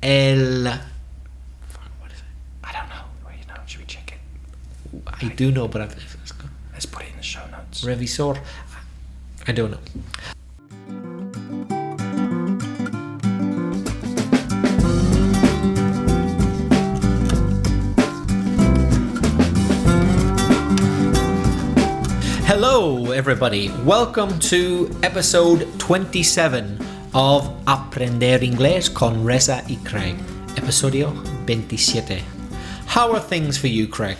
el... What is it? I don't know. Well, you know, should we check it? I do know, but Let's put it in the show notes. Revisor. I don't know. Hello, everybody. Welcome to episode 27 of Aprender Inglés con Reza y Craig. Episodio 27. How are things for you, Craig?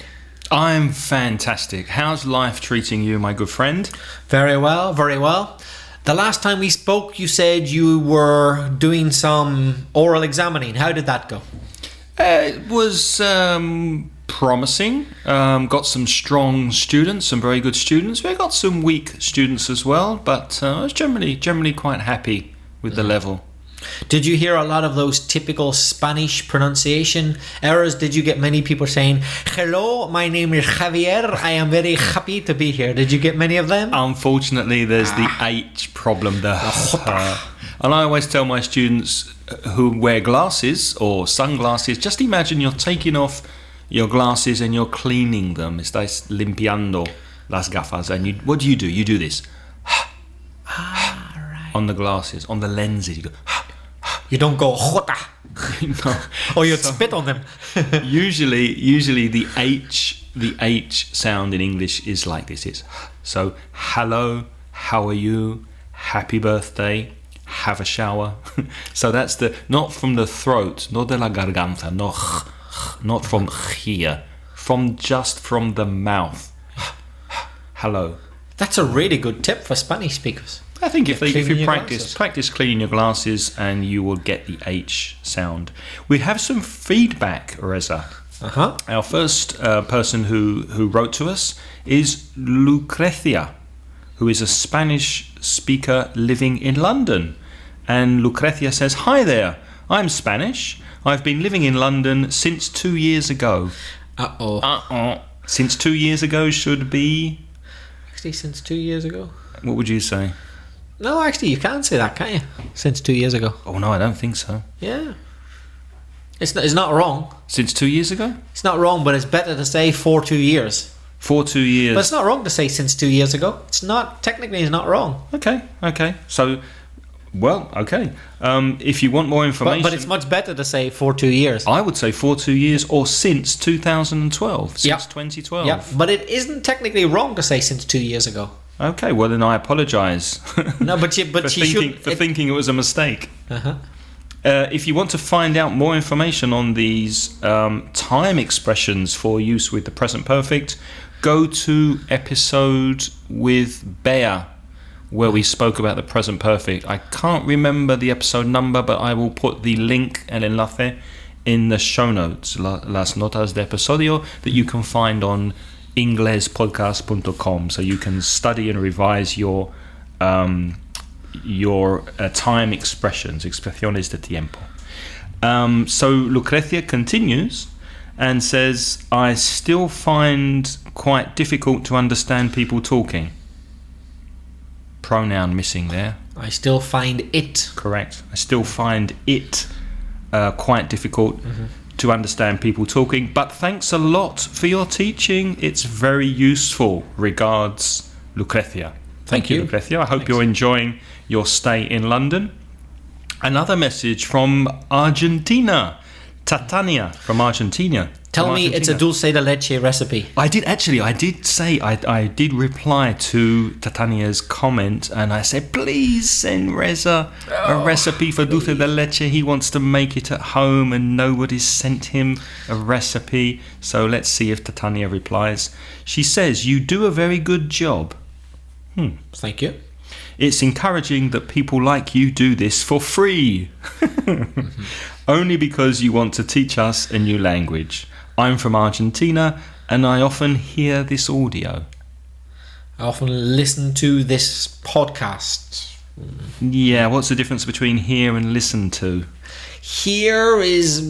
I'm fantastic. How's life treating you, my good friend? Very well, very well. The last time we spoke, you said you were doing some oral examining. How did that go? It was promising. Got some strong students, some very good students. We got some weak students as well, but I was generally quite happy with the level. Did you hear a lot of those typical Spanish pronunciation errors? Did you get many people saying, "Hello, my name is Javier. I am very happy to be here"? Did you get many of them? Unfortunately, there's the H problem. And I always tell my students who wear glasses or sunglasses, just imagine you're taking off your glasses and you're cleaning them. Estás limpiando las gafas. And what do? You do this. Right. On the glasses, on the lenses. You go... You don't go jota. No. Or you spit on them. usually the H sound in English is like this. It's so hello, how are you, happy birthday, have a shower. So that's not from the throat, not de la garganta, not from here, from the mouth. Hello. That's a really good tip for Spanish speakers. I think if you glasses. practice cleaning your glasses, and you will get the H sound. We have some feedback, Reza. Uh-huh. Our first person who wrote to us is Lucrecia, who is a Spanish speaker living in London. And Lucrecia says, "Hi there, I'm Spanish. I've been living in London since 2 years ago." Since 2 years ago should be... Actually, since 2 years ago? What would you say? No, actually, you can't say that, can't you? Since 2 years ago. Oh, no, I don't think so. Yeah. It's not wrong. Since 2 years ago? It's not wrong, but it's better to say for 2 years. For 2 years. But it's not wrong to say since 2 years ago. Technically, it's not wrong. Okay. So, well, okay. If you want more information... But it's much better to say for 2 years. I would say for 2 years or since 2012. Since Yep. 2012. Yeah, but it isn't technically wrong to say since 2 years ago. Okay, well then I apologise. No, but you thinking it was a mistake. Uh-huh. If you want to find out more information on these time expressions for use with the present perfect, go to episode with Bea, where we spoke about the present perfect. I can't remember the episode number, but I will put the link, el enlace, in the show notes, las notas de episodio, that you can find on inglespodcast.com, so you can study and revise your time expressions, expresiones de tiempo. So Lucrecia continues and says, "I still find quite difficult to understand people talking." Pronoun missing there. I still find it. Correct. I still find it quite difficult to understand people talking, but thanks a lot for your teaching. It's very useful. Regards, Lucrecia. Thank you, Lucrecia. I hope you're enjoying your stay in London. Another message from Argentina. Tatania from Argentina. Tell me it's a dulce de leche recipe. I did reply to Tatania's comment, and I said, please send Reza a recipe for dulce de leche. He wants to make it at home and nobody's sent him a recipe. So let's see if Tatania replies. She says, "You do a very good job." Thank you. It's encouraging that people like you do this for free. Only because you want to teach us a new language. I'm from Argentina and I often hear this audio. I often listen to this podcast. Yeah, what's the difference between hear and listen to? Hear is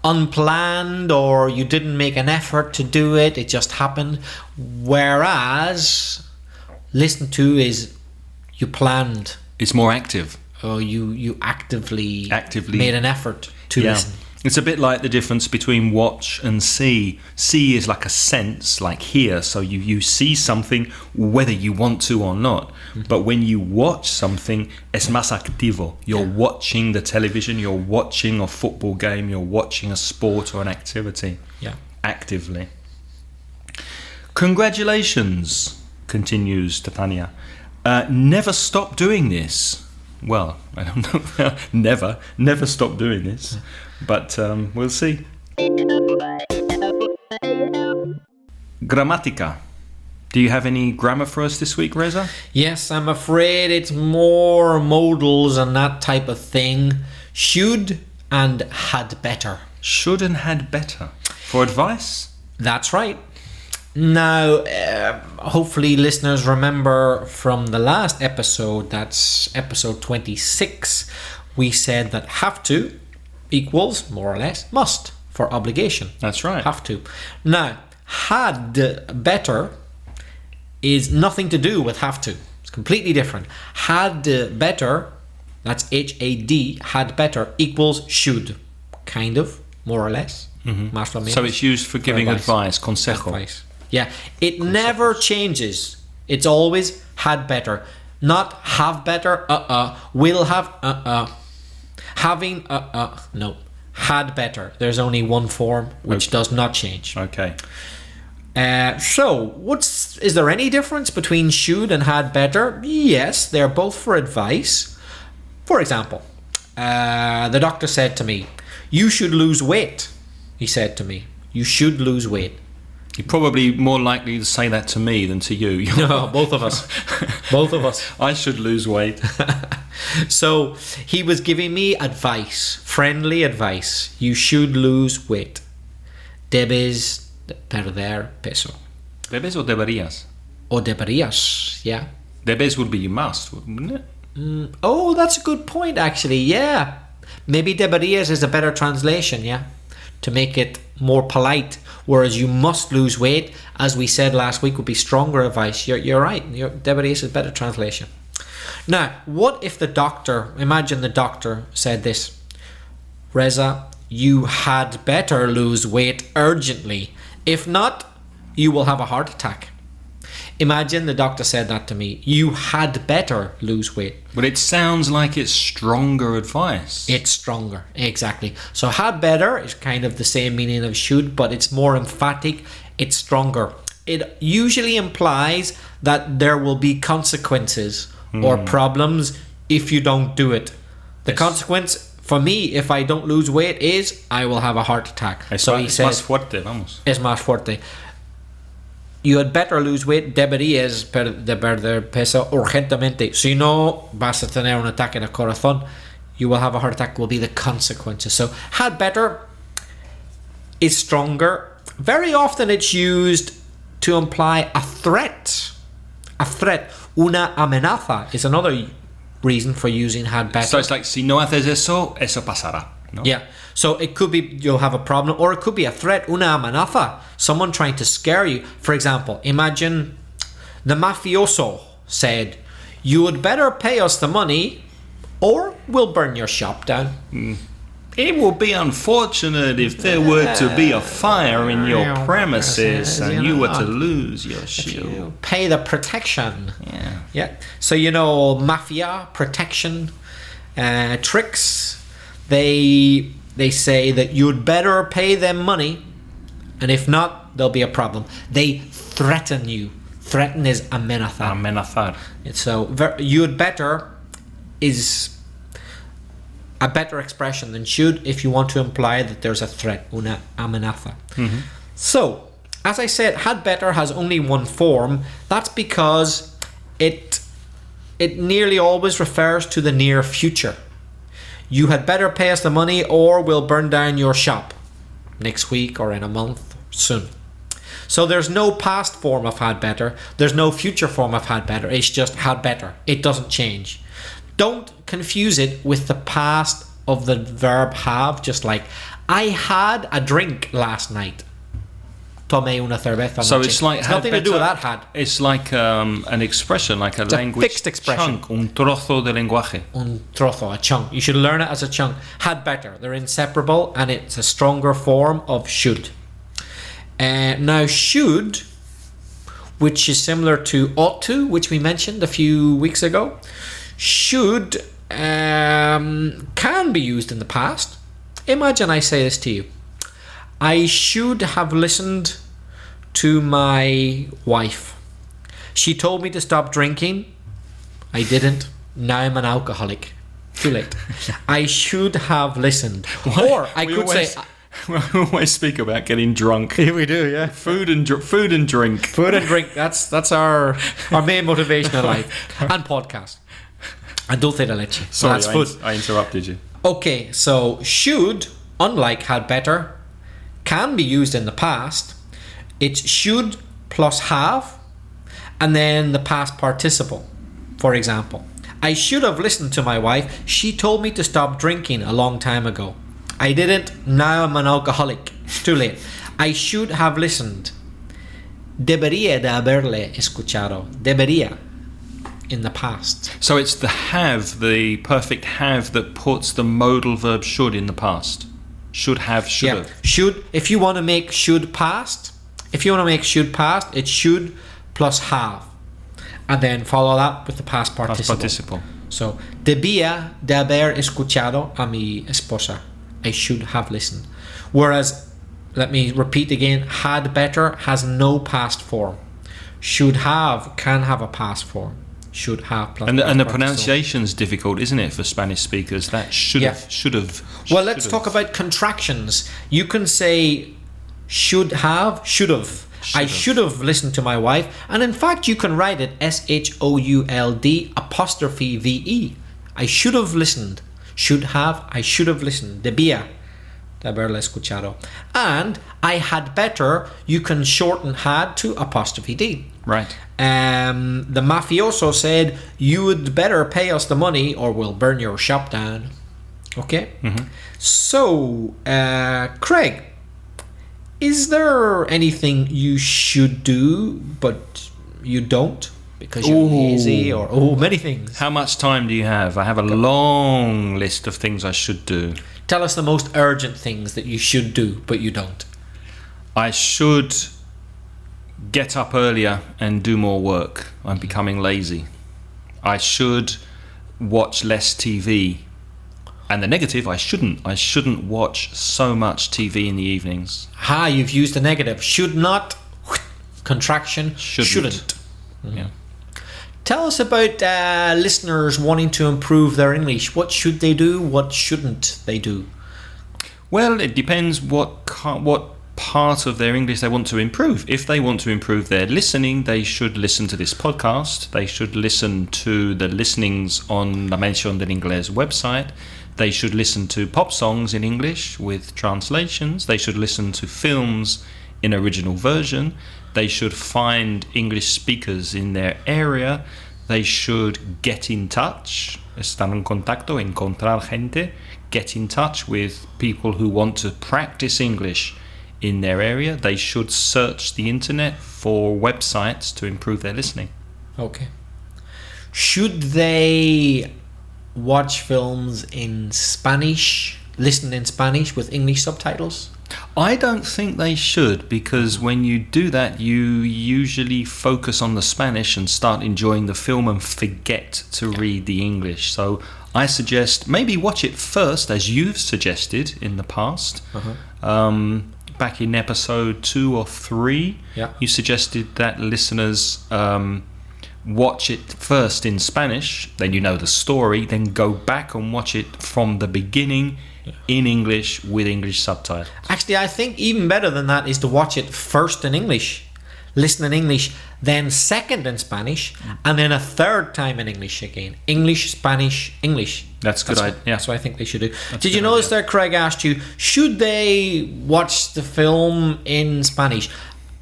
unplanned, or you didn't make an effort to do it, it just happened. Whereas listen to is you planned. It's more active. or you actively made an effort to listen. It's a bit like the difference between watch and see. See is like a sense, like hear. So you see something whether you want to or not. But when you watch something, es más activo. You're watching the television, you're watching a football game, you're watching a sport or an activity. Yeah. Actively. Congratulations, continues Stefania. Never stop doing this. Well, I don't know. Never stop doing this. But we'll see. Grammatica. Do you have any grammar for us this week, Reza? Yes, I'm afraid it's more modals and that type of thing. Should and had better. Should and had better. For advice? That's right. Now, hopefully listeners remember from the last episode, that's episode 26, we said that have to equals, more or less, must for obligation. That's right. Have to. Now, had better is nothing to do with have to. It's completely different. Had better, that's HAD, had better equals should. Kind of, more or less. Más o menos. So it's used for giving advice, consejo. Advice. Yeah, it never changes. It's always had better. Not have better, will have, having, no. Had better. There's only one form which does not change. Okay. So, is there any difference between should and had better? Yes, they're both for advice. For example, the doctor said to me, "You should lose weight." He said to me, "You should lose weight." You're probably more likely to say that to me than to you. No, both of us. Both of us. I should lose weight. So he was giving me advice, friendly advice. You should lose weight. Debes perder peso. Debes o deberías? O deberías, yeah. Debes would be you must, wouldn't it? Oh, that's a good point, actually, yeah. Maybe deberías is a better translation, yeah, to make it more polite. Whereas you must lose weight, as we said last week, would be stronger advice. You're right. Deberías is a better translation. Now, what if the doctor, imagine the doctor said this, Reza, you had better lose weight urgently. If not, you will have a heart attack. Imagine the doctor said that to me. You had better lose weight. But it sounds like it's stronger advice. It's stronger, exactly. So had better is kind of the same meaning of should, but it's more emphatic. It's stronger. It usually implies that there will be consequences or problems if you don't do it. The consequence for me, if I don't lose weight, is I will have a heart attack. So he says, más fuerte, vamos. Es más fuerte. You had better lose weight, deberías perder peso urgentemente. Si no, vas a tener un ataque de corazón. You will have a heart attack, will be the consequences. So, had better is stronger. Very often it's used to imply a threat. A threat. Una amenaza is another reason for using had better. So it's like, si no haces eso, eso pasará. No? Yeah. So it could be you'll have a problem, or it could be a threat, una amenaza, someone trying to scare you. For example, imagine the mafioso said, "You would better pay us the money or we'll burn your shop down." It would be unfortunate if there were to be a fire in your premises and you were to lose your shoe. Pay the protection. Yeah. So mafia, protection, tricks. They say that you'd better pay them money, and if not, there'll be a problem. They threaten you. Threaten is amenazar. Amenazar. So you'd better is a better expression than should if you want to imply that there's a threat, una amenaza. So, as I said, had better has only one form. That's because it nearly always refers to the near future. You had better pay us the money or we'll burn down your shop next week or in a month soon. So there's no past form of had better. There's no future form of had better. It's just had better. It doesn't change. Don't confuse it with the past of the verb have, just like I had a drink last night. tomé una cerveza. So anoche. it's like it's nothing to do with that had. It's like an expression, like a language fixed expression. chunk, un trozo de lenguaje. Un trozo, a chunk. You should learn it as a chunk. Had better. They're inseparable, and it's a stronger form of should. Now, should, which is similar to ought to, which we mentioned a few weeks ago, should can be used in the past. Imagine I say this to you. I should have listened to my wife. She told me to stop drinking. I didn't. Now I'm an alcoholic. Too late. I should have listened. Or I could say... We always speak about getting drunk. We do, yeah. Food and drink. Food and drink. That's our main motivation in life. And podcast. And dulce de leche. So Sorry, that's food. I interrupted you. Okay, so should, unlike had better, can be used in the past. It's should plus have, and then the past participle. For example, I should have listened to my wife. She told me to stop drinking a long time ago. I didn't. Now I'm an alcoholic. It's too late. I should have listened. Debería de haberle escuchado. Debería. In the past. So it's the have, the perfect have, that puts the modal verb should in the past. Should have, should have. Should. If you want to make should past, it's should plus have, and then follow that with the past participle. So debía de haber escuchado a mi esposa. I should have listened. Whereas, let me repeat again, had better has no past form. Should have can have a past form. Should have plus. And the pronunciation's difficult, isn't it, for Spanish speakers? That should have. Well, let's talk about contractions. You can say should have, should have. I should have listened to my wife, and in fact you can write it SHOULD apostrophe VE. I should have listened. Should have, I should have listened. Debía de haberle escuchado. And I had better, you can shorten had to apostrophe D. Right. The mafioso said, you would better pay us the money or we'll burn your shop down. Okay? Mm-hmm. So, Craig, is there anything you should do but you don't? Because you're lazy or many things. How much time do you have? I have a long list of things I should do. Tell us the most urgent things that you should do but you don't. I should get up earlier and do more work. I'm becoming lazy. I should watch less TV. And the negative, I shouldn't. I shouldn't watch so much TV in the evenings. You've used the negative. Should not, contraction, shouldn't. Mm-hmm. Yeah. Tell us about listeners wanting to improve their English. What should they do? What shouldn't they do? Well, it depends what part of their English they want to improve. If they want to improve their listening, they should listen to this podcast. They should listen to the listenings on La Mención del Inglés website. They should listen to pop songs in English with translations. They should listen to films in original version. They should find English speakers in their area. They should get in touch. Estar en contacto, encontrar gente. Get in touch with people who want to practice English in their area. They should search the internet for websites to improve their listening. Okay. Should they watch films in Spanish, listen in Spanish with English subtitles? I don't think they should, because when you do that, you usually focus on the Spanish and start enjoying the film and forget to read the English. So I suggest maybe watch it first, as you've suggested in the past. Back in episode 2 or 3, you suggested that listeners watch it first in Spanish, then you know the story, then go back and watch it from the beginning in English with English subtitles. Actually, I think even better than that is to watch it first in English, listen in English, then second in Spanish, and then a third time in English again. English, Spanish, English. That's good. That's what I think they should do. Did you notice that Craig asked you, should they watch the film in Spanish?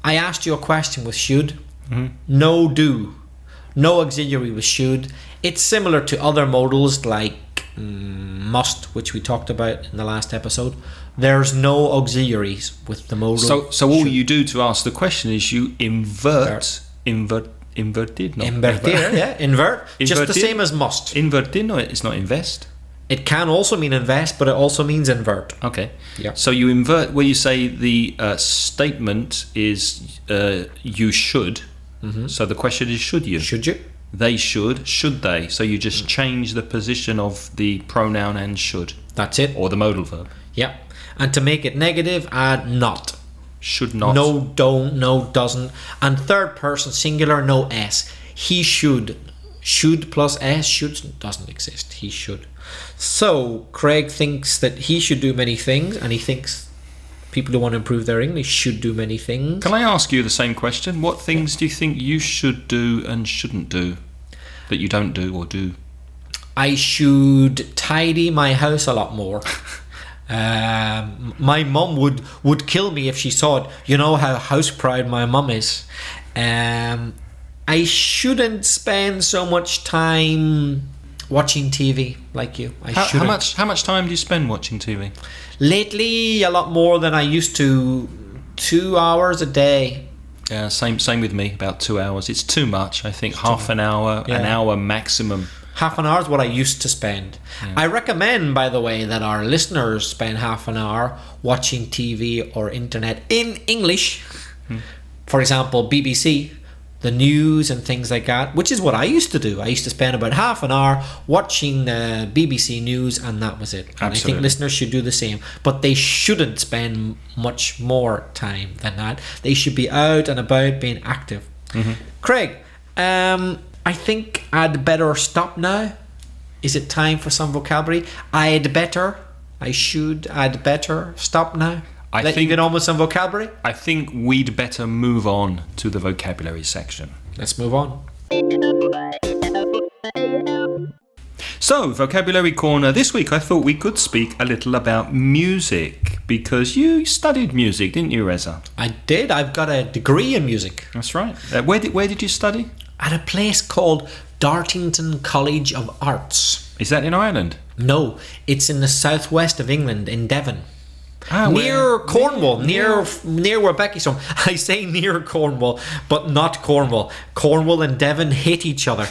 I asked you a question with should. No do. No auxiliary with should. It's similar to other modals like must, which we talked about in the last episode. There's no auxiliaries with the modal. So all you do to ask the question is you inverted, not Invertir, yeah, invert. Just the same as must. Invertir, no, it's not invest. It can also mean invest, but it also means invert. Okay. Yeah. So you invert where you say the statement is you should. Mm-hmm. So the question is should you? Should you? They should they? So you just change the position of the pronoun and should. That's it. Or the modal verb. Yeah. And to make it negative, add not. Should not. No, don't, no, doesn't. And third person singular, no S. He should. Should plus S, should doesn't exist. He should. So Craig thinks that he should do many things, and he thinks people who want to improve their English should do many things. Can I ask you the same question? What things do you think you should do and shouldn't do that you don't do or do? I should tidy my house a lot more. My mum would kill me if she saw it. You know how house proud my mum is. I shouldn't spend so much time watching TV like you. How much time do you spend watching TV? Lately, a lot more than I used to. 2 hours a day. Yeah, same with me. About 2 hours. It's too much. I think half an hour, an hour maximum. Half an hour is what I used to spend. Yeah. I recommend, by the way, that our listeners spend half an hour watching TV or internet in English. For example, BBC, the news and things like that, which is what I used to do. I used to spend about half an hour watching BBC News, and that was it. And I think listeners should do the same. But they shouldn't spend much more time than that. They should be out and about being active. Mm-hmm. Craig, I think I'd better stop now. Is it time for some vocabulary? I should, I'd better stop now. I think you get on with some vocabulary. I think we'd better move on to the vocabulary section. Let's move on. So, vocabulary corner. This week I thought we could speak a little about music, because you studied music, didn't you, Reza? I did. I've got a degree in music. That's right. Where did you study? At a place called Dartington College of Arts. Is that in Ireland? No, it's in the southwest of England, in Devon. Near Cornwall, near where Becky's from. I say near Cornwall, but not Cornwall. Cornwall and Devon hate each other.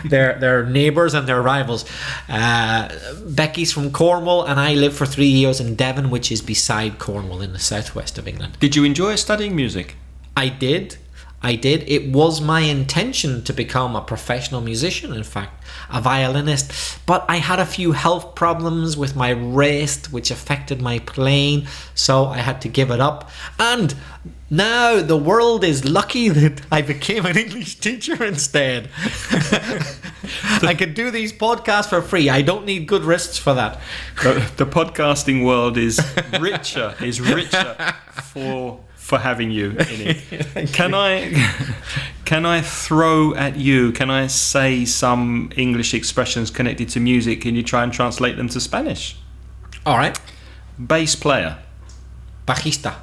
They're neighbours and they're rivals. Becky's from Cornwall, and I lived for 3 years in Devon, which is beside Cornwall in the southwest of England. Did you enjoy studying music? I did. It was my intention to become a professional musician, in fact, a violinist, but I had a few health problems with my wrist which affected my playing, so I had to give it up. And now the world is lucky that I became an English teacher instead. I could do these podcasts for free. I don't need good wrists for that. The podcasting world is richer for having you in it. Can I throw at you? Can I say some English expressions connected to music? Can you try and translate them to Spanish? All right. Bass player. Bajista.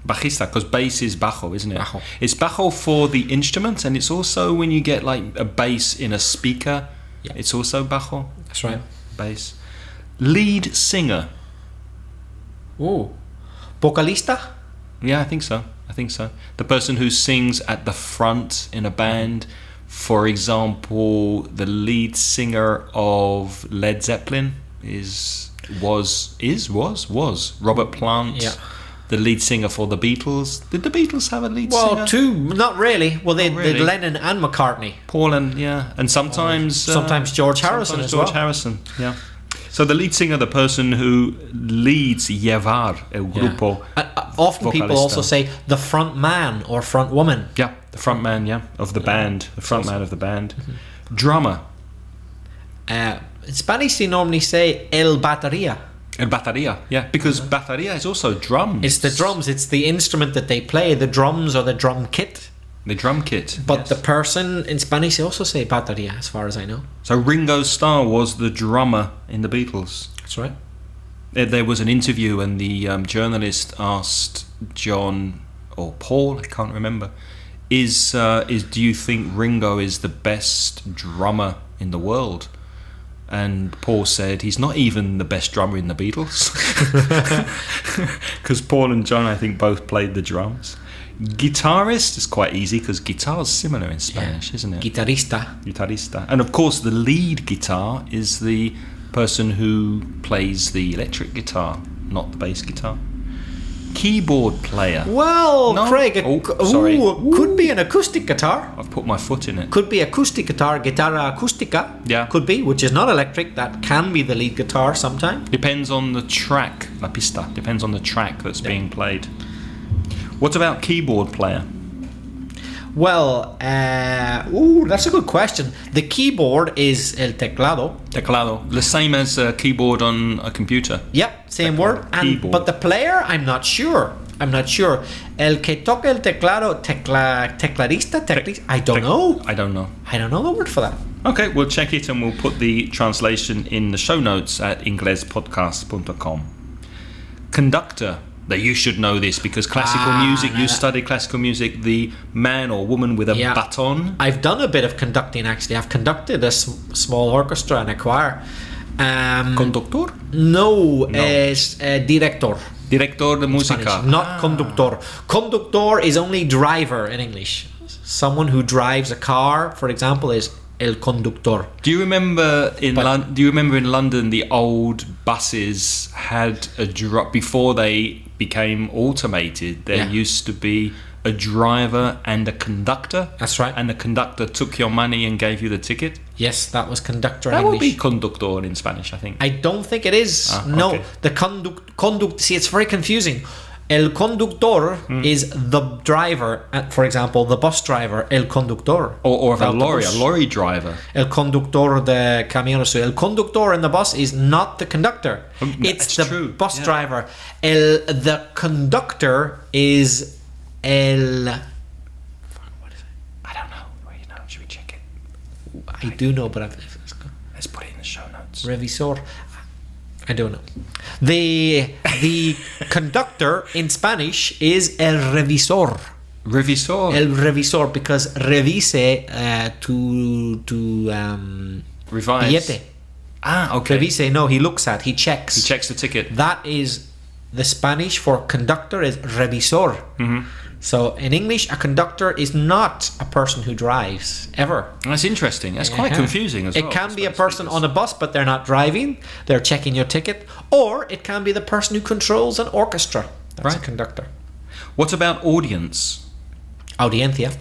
Bajista, because bass is bajo, isn't it? Bajo. It's bajo for the instrument, and it's also when you get like a bass in a speaker. Yeah. It's also bajo. That's right. Bass. Lead singer. Ooh. Vocalista. Yeah, I think so. The person who sings at the front in a band. For example, the lead singer of Led Zeppelin was Robert Plant. Yeah. The lead singer for the Beatles. Did the Beatles have a lead singer? Well, two, not really. Well, they did Lennon and McCartney. Paul and sometimes George Harrison as well. George Harrison, yeah. So the lead singer, the person who leads llevar el grupo. Often vocalista. People also say the front man or front woman. Yeah, the front man, of the band. The front man of the band. Mm-hmm. Drummer. In Spanish, they normally say el batería. El batería, yeah, because batería is also drums. It's the drums. It's the instrument that they play. The drums or the drum kit. The drum kit. But the person in Spanish, they also say batería, as far as I know. So Ringo Starr was the drummer in the Beatles. That's right. There was an interview, and the journalist asked John or Paul, I can't remember, do you think Ringo is the best drummer in the world? And Paul said he's not even the best drummer in the Beatles. Because Paul and John, I think, both played the drums. Guitarist is quite easy because guitar is similar in Spanish, isn't it? Guitarista. And of course, the lead guitar is the person who plays the electric guitar, not the bass guitar. Keyboard player. Well, No? Craig, Sorry. Could be an acoustic guitar. I've put my foot in it. Could be acoustic guitar, guitarra acústica. Yeah. Could be, which is not electric. That can be the lead guitar sometimes. Depends on the track, la pista. Depends on the track that's being played. What about keyboard player? Well, that's a good question. The keyboard is el teclado. Teclado. The same as a keyboard on a computer. Yep, same word. Keyboard. But the player, I'm not sure. El que toca el teclado, tecladista. I don't know. I don't know. I don't know the word for that. Okay, we'll check it and we'll put the translation in the show notes at inglespodcast.com. Conductor. That you should know this because classical music, you study classical music, the man or woman with a baton. I've done a bit of conducting actually. I've conducted a small orchestra and a choir. Conductor? No, es director. Director de música. Spanish, not conductor. Conductor is only driver in English. Someone who drives a car, for example, is el conductor. Do you remember in London the old buses had a before they became automated? There used to be a driver and a conductor. That's right. And the conductor took your money and gave you the ticket. Yes, that was conductor in That English. would be conductor in Spanish, I think. I don't think it is. No, okay. the conduct. See, it's very confusing. El conductor is the driver. For example, the bus driver, el conductor. Or of a lorry driver. El conductor de camión. So el conductor in the bus is not the conductor. It's the bus driver. The conductor is el... What is it? I don't know. Well, you know, should we check it? I do know, but let's put it in the show notes. Revisor. I don't know. The conductor in Spanish is el revisor. Revisor. El revisor, because revise to revise. Billete. Okay. Revise, no, he looks at, he checks. He checks the ticket. That is the Spanish for conductor is revisor. Mm-hmm. So in English, a conductor is not a person who drives ever. That's interesting. That's quite confusing as well. It can be a person on a bus, but they're not driving. They're checking your ticket. Or it can be the person who controls an orchestra. That's a conductor. What about audience? Audiencia.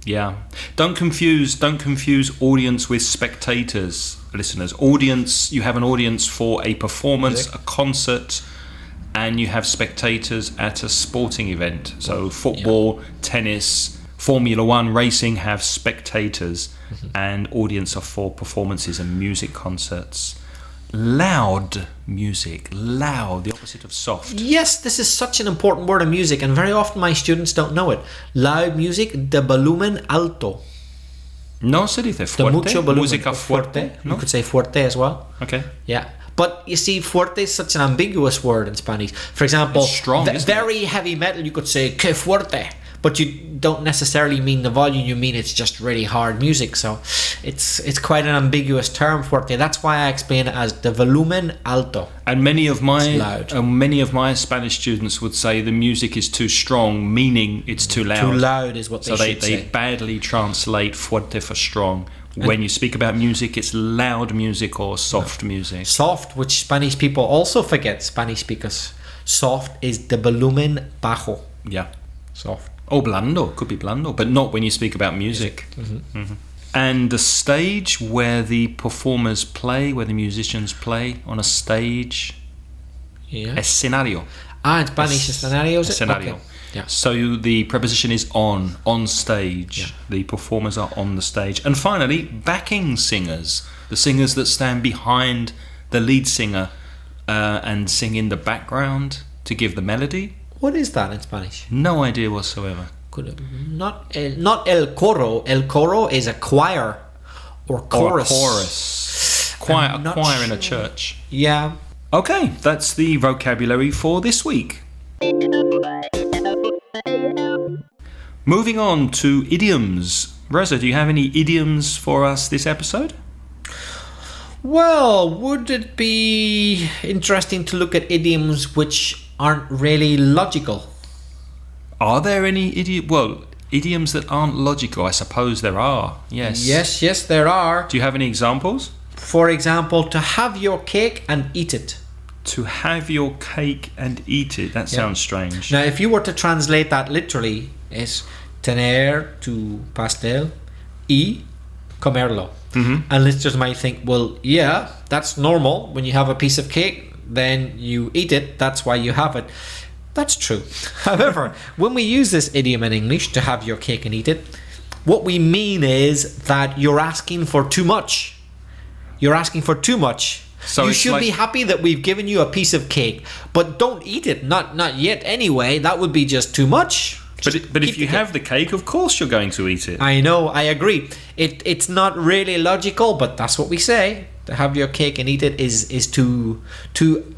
Yeah. Don't confuse audience with spectators, listeners. Audience, you have an audience for a performance, a concert, and you have spectators at a sporting event. So football, tennis, Formula One racing have spectators, and audience are for performances and music concerts. Loud music, loud, the opposite of soft. Yes, this is such an important word in music, and very often my students don't know it. Loud music, de volumen alto. No se dice fuerte. De mucho volumen. Música fuerte. You could say fuerte as well. Okay. Yeah. But you see, fuerte is such an ambiguous word in Spanish. For example, it's strong, very heavy metal, you could say que fuerte, but you don't necessarily mean the volume. You mean it's just really hard music. So it's quite an ambiguous term, fuerte. That's why I explain it as de volumen alto. And many of my Spanish students would say the music is too strong, meaning it's too loud. Too loud is what they should say. So they badly translate fuerte for strong. When you speak about music, it's loud music or soft music. Soft, which Spanish people also forget, Spanish speakers. Soft is de volumen bajo. Yeah. Soft. Or blando, could be blando, but not when you speak about music. Mm-hmm. Mm-hmm. And the stage where the performers play, where the musicians play on a stage. Yeah. Escenario. In Spanish, escenario. Escenario. Okay. Yeah. So the preposition is on stage. Yeah. The performers are on the stage. And finally, backing singers, the singers that stand behind the lead singer and sing in the background to give the melody. What is that in Spanish? No idea whatsoever. Not el coro. El coro is a choir or chorus. Or a chorus. Choir in a church. Yeah. Okay, that's the vocabulary for this week. Moving on to idioms. Reza, do you have any idioms for us this episode? Well, would it be interesting to look at idioms which aren't really logical? Are there any idioms that aren't logical? I suppose there are. Yes. Yes, there are. Do you have any examples? For example, to have your cake and eat it. To have your cake and eat it. That sounds strange. Now, if you were to translate that literally, es tener tu pastel y comerlo. And listeners might think, well, yeah, that's normal. When you have a piece of cake, then you eat it. That's why you have it. That's true. However, when we use this idiom in English, to have your cake and eat it, what we mean is that you're asking for too much. You're asking for too much. So you should be happy that we've given you a piece of cake, but don't eat it. Not yet anyway. That would be just too much. But if you have the cake, of course you're going to eat it. I know, I agree. It's not really logical, but that's what we say. To have your cake and eat it is to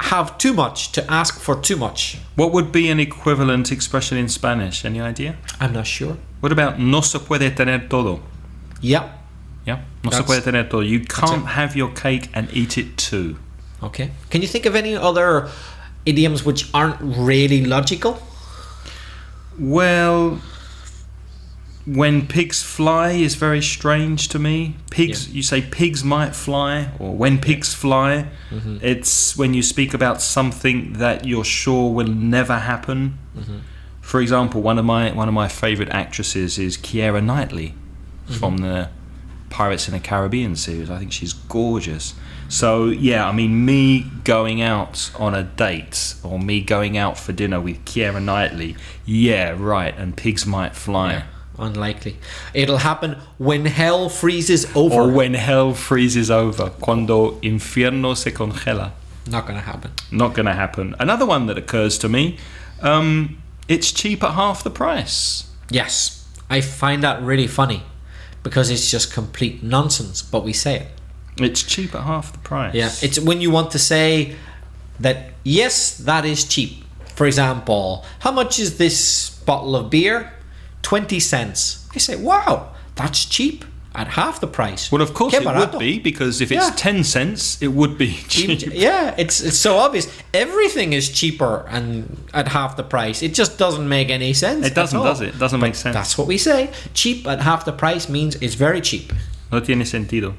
have too much, to ask for too much. What would be an equivalent expression in Spanish? Any idea? I'm not sure. What about no se puede tener todo? Yeah. Yeah, no se puede tener todo. You can't have your cake and eat it too. Okay. Can you think of any other idioms which aren't really logical? Well, when pigs fly is very strange to me. You say pigs might fly, or when pigs fly. It's when you speak about something that you're sure will never happen. For example, one of my favorite actresses is Keira Knightley from the Pirates in the Caribbean series. I think she's gorgeous. So yeah, I mean, me going out on a date or me going out for dinner with Keira Knightley, yeah, right, and pigs might fly. Yeah, unlikely. It'll happen when hell freezes over. Or when hell freezes over. Cuando infierno se congela. Not going to happen. Not going to happen. Another one that occurs to me, it's cheap at half the price. Yes, I find that really funny because it's just complete nonsense, but we say it. It's cheap at half the price. Yeah, it's when you want to say that, yes, that is cheap. For example, how much is this bottle of beer? 20 cents. I say, wow, that's cheap at half the price. Well, of course it would be, because if it's 10 cents, it would be cheap. Yeah, it's so obvious. Everything is cheaper and at half the price. It just doesn't make any sense. It doesn't, does it? It doesn't make sense. That's what we say. Cheap at half the price means it's very cheap. No tiene sentido.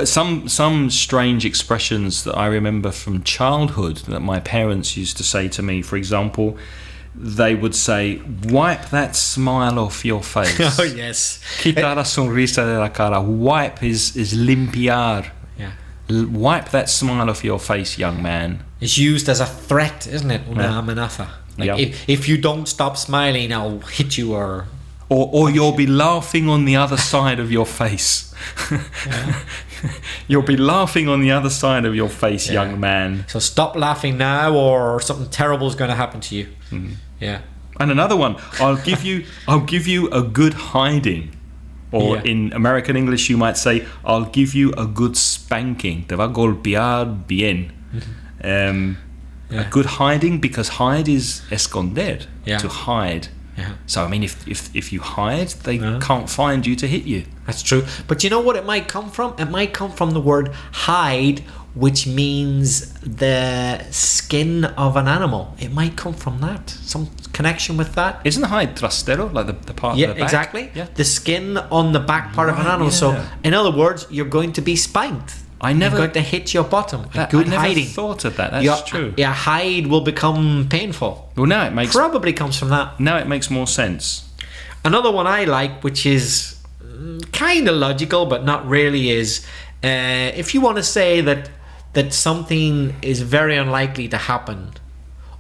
Some strange expressions that I remember from childhood that my parents used to say to me. For example, they would say, wipe that smile off your face. Oh, yes. Quita la sonrisa de la cara. Wipe is limpiar. Yeah. Wipe that smile off your face, young man. It's used as a threat, isn't it? Una amenaza. Like if you don't stop smiling, I'll hit you or you'll be laughing on the other side of your face. You'll be laughing on the other side of your face, young man. So stop laughing now, or something terrible is going to happen to you. Yeah. And another one, I'll give you a good hiding. Or in American English, you might say, I'll give you a good spanking. Te va a golpear bien. A good hiding, because hide is esconder, to hide. Yeah. So I mean, if you hide, they can't find you to hit you. That's true. But you know what it might come from? It might come from the word hide, which means the skin of an animal. It might come from that. Some connection with that. Isn't hide trastero, like the part of the back? Exactly. Yeah, the skin on the back part of an animal. Yeah. So in other words, you're going to be spanked. You're going to hit your bottom. I never thought of that. That's true. Your hide will become painful. Well, now it makes... Probably comes from that. Now it makes more sense. Another one I like, which is kind of logical, but not really, is if you want to say that something is very unlikely to happen,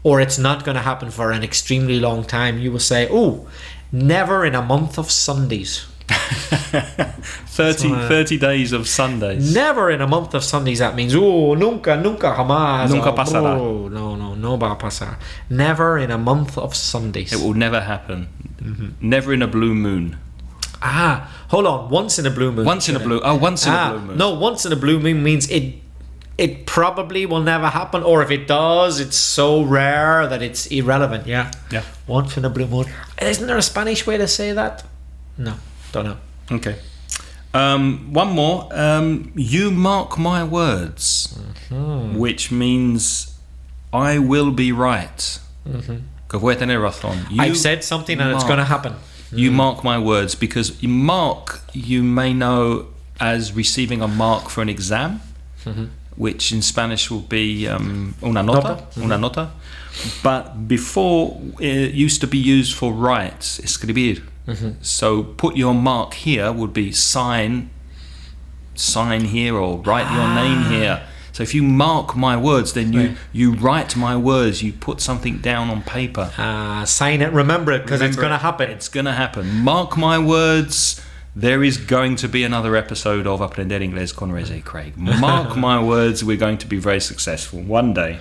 or it's not going to happen for an extremely long time, you will say, oh, never in a month of Sundays. 30 days of Sundays. Never in a month of Sundays. That means nunca jamás. Nunca pasará. No va a pasar. Never in a month of Sundays. It will never happen. Never in a blue moon. Hold on. Once in a blue moon. Once in a blue moon. No, once in a blue moon means it probably will never happen, or if it does, it's so rare that it's irrelevant. Yeah. Once in a blue moon. Isn't there a Spanish way to say that? No. Don't know. Okay. One more. You mark my words, which means I will be right. Que voy a tener razón. I've said something and it's going to happen. You mark my words, because mark you may know as receiving a mark for an exam, which in Spanish will be una nota. Una nota. But before, it used to be used for write, escribir. So put your mark here would be sign here, or write your name here. So if you mark my words, then you write my words, you put something down on paper. Sign it, remember it, because it's going to happen. It's going to happen. Mark my words, there is going to be another episode of Aprender Inglés con Reza y Craig. Mark my words, we're going to be very successful one day.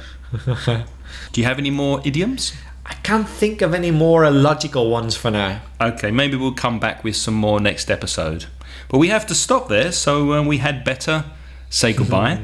Do you have any more idioms? I can't think of any more illogical ones for now. Okay, maybe we'll come back with some more next episode. But we have to stop there, so we had better say goodbye.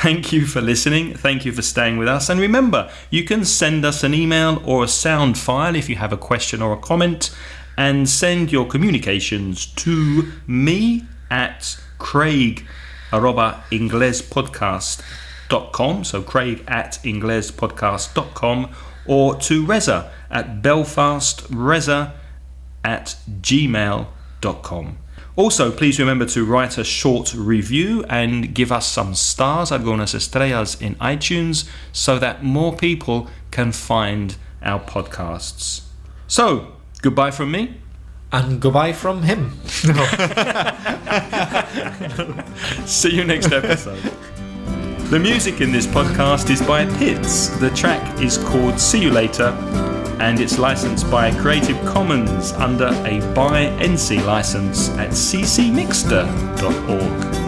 Thank you for listening. Thank you for staying with us. And remember, you can send us an email or a sound file if you have a question or a comment, and send your communications to me at craig@inglespodcast.com. So craig@inglespodcast.com, or to Reza at belfastreza@gmail.com. Also, please remember to write a short review and give us some stars, algunas estrellas, in iTunes, so that more people can find our podcasts. So, goodbye from me. And goodbye from him. See you next episode. The music in this podcast is by Pids. The track is called See You Later, and it's licensed by Creative Commons under a by NC license at ccmixter.org.